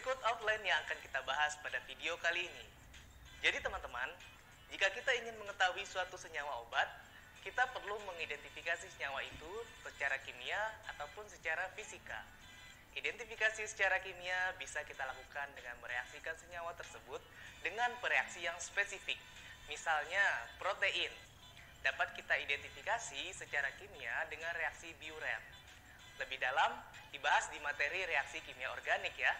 Berikut outline yang akan kita bahas pada video kali ini. Jadi teman-teman, jika kita ingin mengetahui suatu senyawa obat, kita perlu mengidentifikasi senyawa itu secara kimia ataupun secara fisika. Identifikasi secara kimia bisa kita lakukan dengan mereaksikan senyawa tersebut dengan bereaksi yang spesifik. Misalnya, protein dapat kita identifikasi secara kimia dengan reaksi Biuret. Lebih dalam dibahas di materi reaksi kimia organik ya.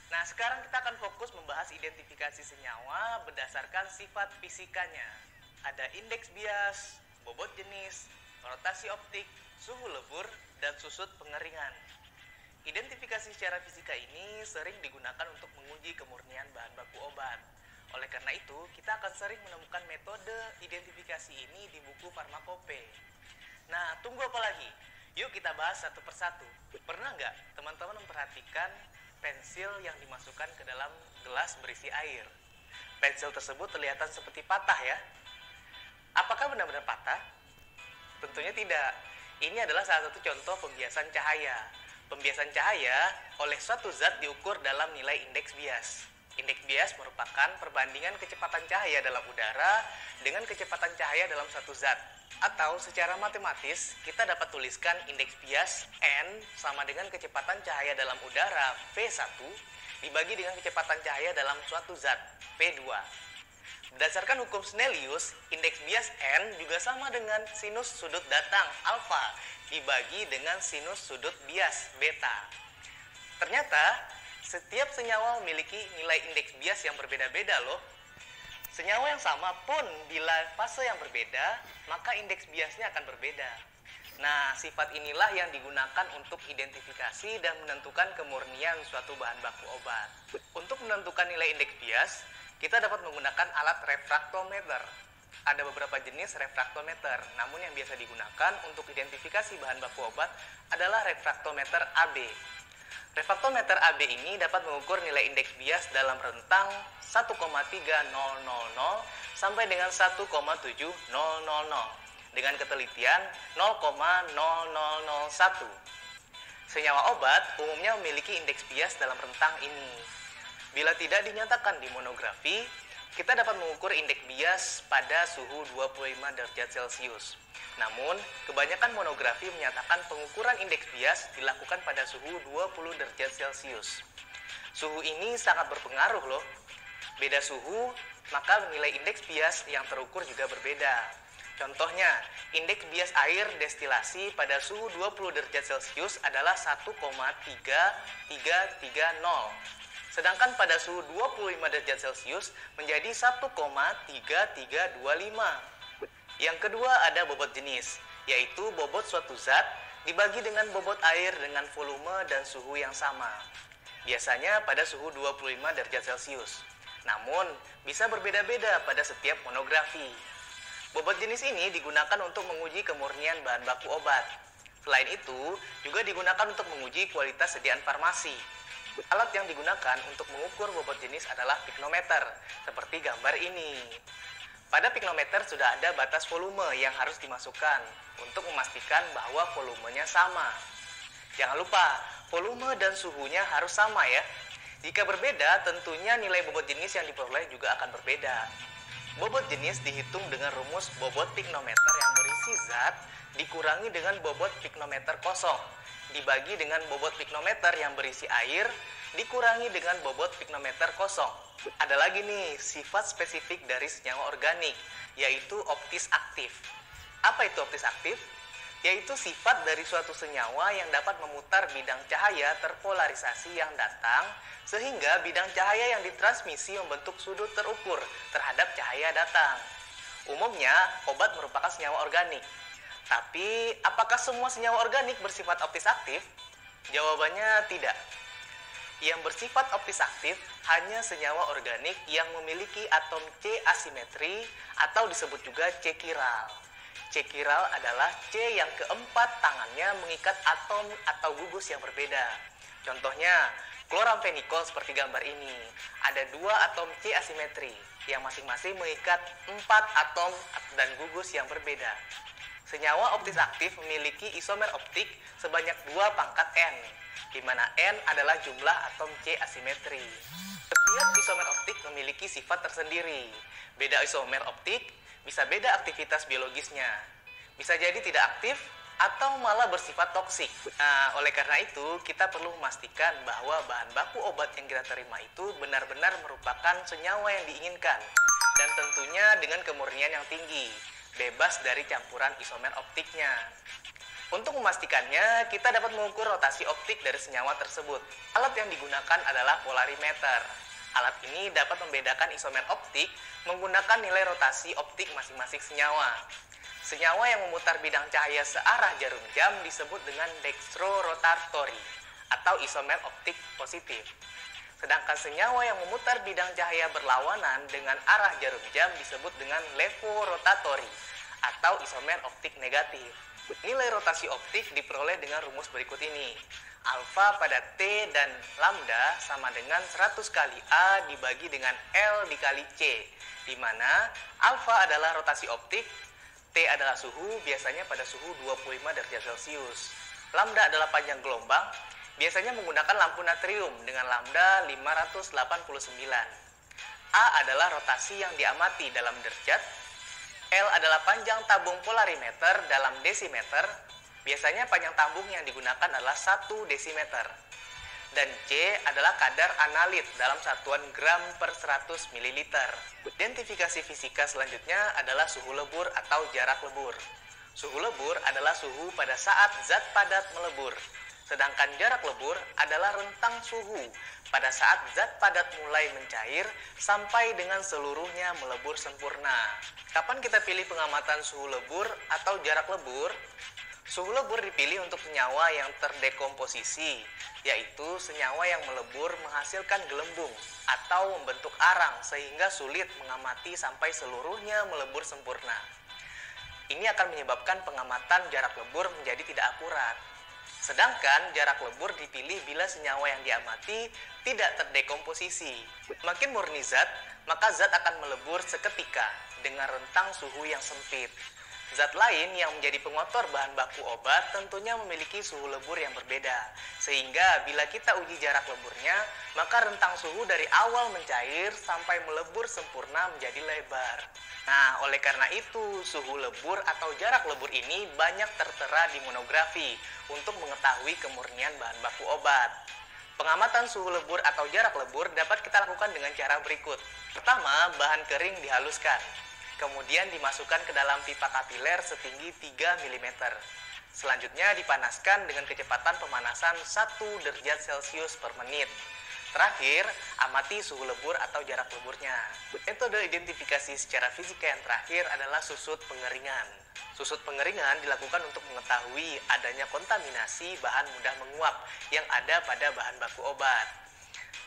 Nah, sekarang kita akan fokus membahas identifikasi senyawa berdasarkan sifat fisikanya. Ada indeks bias, bobot jenis, rotasi optik, suhu lebur, dan susut pengeringan. Identifikasi secara fisika ini sering digunakan untuk menguji kemurnian bahan baku obat. Oleh karena itu, kita akan sering menemukan metode identifikasi ini di buku farmakope. Nah, tunggu apa lagi? Yuk kita bahas satu persatu. Pernah nggak teman-teman memperhatikan pensil yang dimasukkan ke dalam gelas berisi air? Pensil tersebut terlihat seperti patah ya. Apakah benar-benar patah? Tentunya tidak. Ini adalah salah satu contoh pembiasan cahaya. Pembiasan cahaya oleh suatu zat diukur dalam nilai indeks bias. Indeks bias merupakan perbandingan kecepatan cahaya dalam udara dengan kecepatan cahaya dalam suatu zat. Atau secara matematis, kita dapat tuliskan indeks bias N sama dengan kecepatan cahaya dalam udara V1 dibagi dengan kecepatan cahaya dalam suatu zat V2. Berdasarkan hukum Snellius, indeks bias N juga sama dengan sinus sudut datang alfa dibagi dengan sinus sudut bias beta. Ternyata, setiap senyawa memiliki nilai indeks bias yang berbeda-beda loh. Senyawa yang sama pun bila fase yang berbeda, maka indeks biasnya akan berbeda. Nah, sifat inilah yang digunakan untuk identifikasi dan menentukan kemurnian suatu bahan baku obat. Untuk menentukan nilai indeks bias, kita dapat menggunakan alat refraktometer. Ada beberapa jenis refraktometer, namun yang biasa digunakan untuk identifikasi bahan baku obat adalah refraktometer AB. Refraktometer AB ini dapat mengukur nilai indeks bias dalam rentang 1,3000 sampai dengan 1,7000 dengan ketelitian 0,0001. Senyawa obat umumnya memiliki indeks bias dalam rentang ini. Bila tidak dinyatakan di monografi, kita dapat mengukur indeks bias pada suhu 25 derajat Celcius. Namun, kebanyakan monografi menyatakan pengukuran indeks bias dilakukan pada suhu 20 derajat Celcius. Suhu ini sangat berpengaruh loh. Beda suhu, maka nilai indeks bias yang terukur juga berbeda. Contohnya, indeks bias air destilasi pada suhu 20 derajat Celcius adalah 1,3330. Sedangkan pada suhu 25 derajat Celcius menjadi 1,3325. Yang kedua ada bobot jenis, yaitu bobot suatu zat dibagi dengan bobot air dengan volume dan suhu yang sama. Biasanya pada suhu 25 derajat Celcius. Namun, bisa berbeda-beda pada setiap monografi. Bobot jenis ini digunakan untuk menguji kemurnian bahan baku obat. Selain itu, juga digunakan untuk menguji kualitas sediaan farmasi. Alat yang digunakan untuk mengukur bobot jenis adalah piknometer, seperti gambar ini. Pada piknometer sudah ada batas volume yang harus dimasukkan untuk memastikan bahwa volumenya sama. Jangan lupa, volume dan suhunya harus sama ya. Jika berbeda, tentunya nilai bobot jenis yang diperoleh juga akan berbeda. Bobot jenis dihitung dengan rumus bobot piknometer yang berisi zat dikurangi dengan bobot piknometer kosong, dibagi dengan bobot piknometer yang berisi air, dikurangi dengan bobot piknometer kosong. Ada lagi nih, sifat spesifik dari senyawa organik, yaitu optis aktif. Apa itu optis aktif? Yaitu sifat dari suatu senyawa yang dapat memutar bidang cahaya terpolarisasi yang datang, sehingga bidang cahaya yang ditransmisi membentuk sudut terukur terhadap cahaya datang. Umumnya, obat merupakan senyawa organik. Tapi, apakah semua senyawa organik bersifat optis aktif? Jawabannya tidak. Yang bersifat optis aktif hanya senyawa organik yang memiliki atom C asimetri atau disebut juga C chiral. C chiral adalah C yang keempat tangannya mengikat atom atau gugus yang berbeda. Contohnya, kloramfenikol seperti gambar ini. Ada 2 atom C asimetri yang masing-masing mengikat 4 atom dan gugus yang berbeda. Senyawa optis aktif memiliki isomer optik sebanyak 2 pangkat N. di mana N adalah jumlah atom C asimetri. Setiap isomer optik memiliki sifat tersendiri. Beda isomer optik bisa beda aktivitas biologisnya. Bisa jadi tidak aktif atau malah bersifat toksik. Nah, oleh karena itu, kita perlu memastikan bahwa bahan baku obat yang kita terima itu benar-benar merupakan senyawa yang diinginkan. Dan tentunya dengan kemurnian yang tinggi, bebas dari campuran isomer optiknya. Untuk memastikannya, kita dapat mengukur rotasi optik dari senyawa tersebut. Alat yang digunakan adalah polarimeter. Alat ini dapat membedakan isomer optik menggunakan nilai rotasi optik masing-masing senyawa. Senyawa yang memutar bidang cahaya searah jarum jam disebut dengan dextrorotatory atau isomer optik positif. Sedangkan senyawa yang memutar bidang cahaya berlawanan dengan arah jarum jam disebut dengan levorotatory atau isomer optik negatif. Nilai rotasi optik diperoleh dengan rumus berikut ini. Alfa pada T dan lambda sama dengan 100 kali A dibagi dengan L dikali C, di mana alfa adalah rotasi optik, T adalah suhu, biasanya pada suhu 25 derajat Celcius. Lambda adalah panjang gelombang, biasanya menggunakan lampu natrium dengan lambda 589. A adalah rotasi yang diamati dalam derajat. L adalah panjang tabung polarimeter dalam desimeter. Biasanya panjang tabung yang digunakan adalah 1 desimeter. Dan C adalah kadar analit dalam satuan gram per 100 ml. Identifikasi fisika selanjutnya adalah suhu lebur atau jarak lebur. Suhu lebur adalah suhu pada saat zat padat melebur. Sedangkan jarak lebur adalah rentang suhu pada saat zat padat mulai mencair sampai dengan seluruhnya melebur sempurna. Kapan kita pilih pengamatan suhu lebur atau jarak lebur? Suhu lebur dipilih untuk senyawa yang terdekomposisi, yaitu senyawa yang melebur menghasilkan gelembung atau membentuk arang sehingga sulit mengamati sampai seluruhnya melebur sempurna. Ini akan menyebabkan pengamatan jarak lebur menjadi tidak akurat. Sedangkan jarak lebur dipilih bila senyawa yang diamati tidak terdekomposisi. Makin murni zat, maka zat akan melebur seketika dengan rentang suhu yang sempit. Zat lain yang menjadi pengotor bahan baku obat tentunya memiliki suhu lebur yang berbeda. Sehingga bila kita uji jarak leburnya, maka rentang suhu dari awal mencair sampai melebur sempurna menjadi lebar. Nah, oleh karena itu, suhu lebur atau jarak lebur ini banyak tertera di monografi untuk mengetahui kemurnian bahan baku obat. Pengamatan suhu lebur atau jarak lebur dapat kita lakukan dengan cara berikut. Pertama, bahan kering dihaluskan. Kemudian dimasukkan ke dalam pipa kapiler setinggi 3 mm. Selanjutnya dipanaskan dengan kecepatan pemanasan 1 derajat Celcius per menit. Terakhir, amati suhu lebur atau jarak leburnya. Metode identifikasi secara fisika yang terakhir adalah susut pengeringan. Susut pengeringan dilakukan untuk mengetahui adanya kontaminasi bahan mudah menguap yang ada pada bahan baku obat.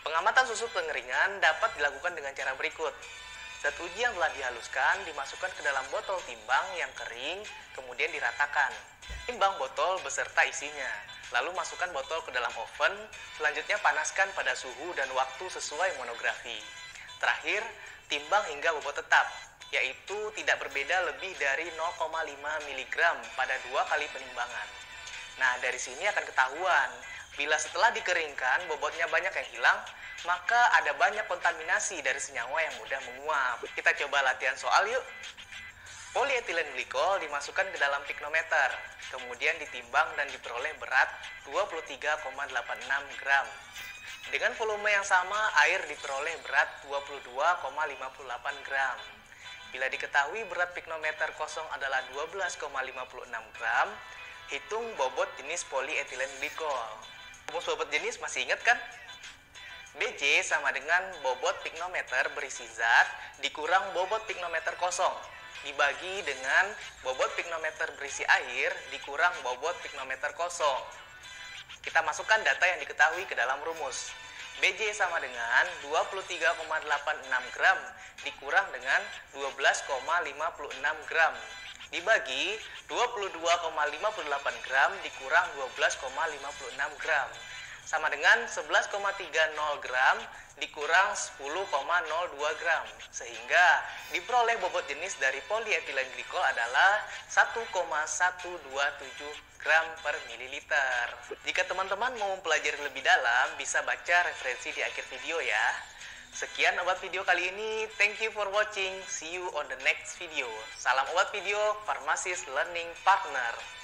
Pengamatan susut pengeringan dapat dilakukan dengan cara berikut. Zat uji yang telah dihaluskan dimasukkan ke dalam botol timbang yang kering, kemudian diratakan. Timbang botol beserta isinya. Lalu masukkan botol ke dalam oven, selanjutnya panaskan pada suhu dan waktu sesuai monografi. Terakhir, timbang hingga bobot tetap, yaitu tidak berbeda lebih dari 0,5 mg pada 2 kali penimbangan. Nah, dari sini akan ketahuan, bila setelah dikeringkan bobotnya banyak yang hilang, maka ada banyak kontaminasi dari senyawa yang mudah menguap. Kita coba latihan soal yuk. Polietilen glikol dimasukkan ke dalam piknometer, kemudian ditimbang dan diperoleh berat 23,86 gram. Dengan volume yang sama, air diperoleh berat 22,58 gram. Bila diketahui berat piknometer kosong adalah 12,56 gram, hitung bobot jenis polietilen glikol. Rumus bobot jenis masih ingat kan? BJ sama dengan bobot piknometer berisi zat dikurang bobot piknometer kosong dibagi dengan bobot piknometer berisi air dikurang bobot piknometer kosong. Kita masukkan data yang diketahui ke dalam rumus. BJ sama dengan 23,86 gram dikurang dengan 12,56 gram dibagi 22,58 gram dikurang 12,56 gram. sama dengan 11,30 gram dikurang 10,02 gram, sehingga diperoleh bobot jenis dari polyethylene glikol adalah 1,127 gram per mililiter. Jika teman-teman mau mempelajari lebih dalam, bisa baca referensi di akhir video ya. Sekian obat video kali ini. Thank you for watching. See you on the next video. Salam obat video, Pharmasis Learning Partner.